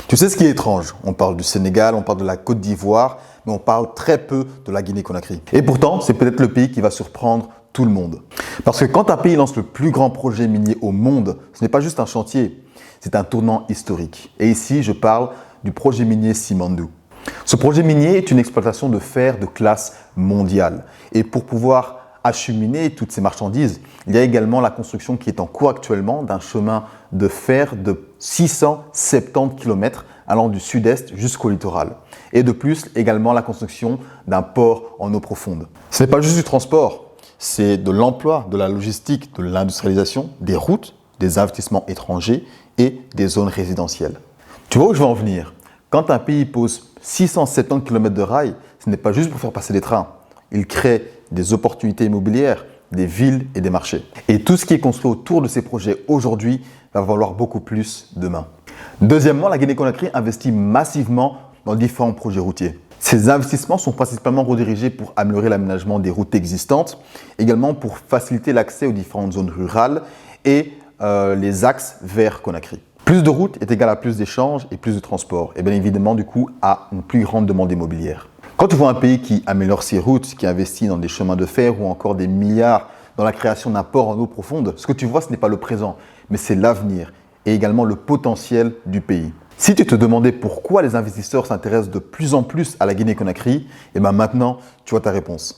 Tu sais ce qui est étrange? On parle du Sénégal, on parle de la Côte d'Ivoire, mais on parle très peu de la Guinée-Conakry. Et pourtant, c'est peut-être le pays qui va surprendre tout le monde. Parce que quand un pays lance le plus grand projet minier au monde, ce n'est pas juste un chantier, c'est un tournant historique. Et ici, je parle du projet minier Simandou. Ce projet minier est une exploitation de fer de classe mondiale. Et pour pouvoir acheminer toutes ces marchandises, il y a également la construction qui est en cours actuellement d'un chemin de fer de 670 km allant du sud-est jusqu'au littoral. Et de plus, également la construction d'un port en eau profonde. Ce n'est pas juste du transport, c'est de l'emploi, de la logistique, de l'industrialisation, des routes, des investissements étrangers et des zones résidentielles. Tu vois où je veux en venir? Quand un pays pose 670 km de rails, ce n'est pas juste pour faire passer des trains. Il crée des opportunités immobilières, des villes et des marchés. Et tout ce qui est construit autour de ces projets aujourd'hui va valoir beaucoup plus demain. Deuxièmement, la Guinée-Conakry investit massivement dans différents projets routiers. Ces investissements sont principalement redirigés pour améliorer l'aménagement des routes existantes, également pour faciliter l'accès aux différentes zones rurales et les axes vers Conakry. Plus de routes est égal à plus d'échanges et plus de transports, et bien évidemment du coup à une plus grande demande immobilière. Quand tu vois un pays qui améliore ses routes, qui investit dans des chemins de fer ou encore des milliards dans la création d'un port en eau profonde, ce que tu vois, ce n'est pas le présent, mais c'est l'avenir et également le potentiel du pays. Si tu te demandais pourquoi les investisseurs s'intéressent de plus en plus à la Guinée-Conakry, et bien maintenant, tu as ta réponse.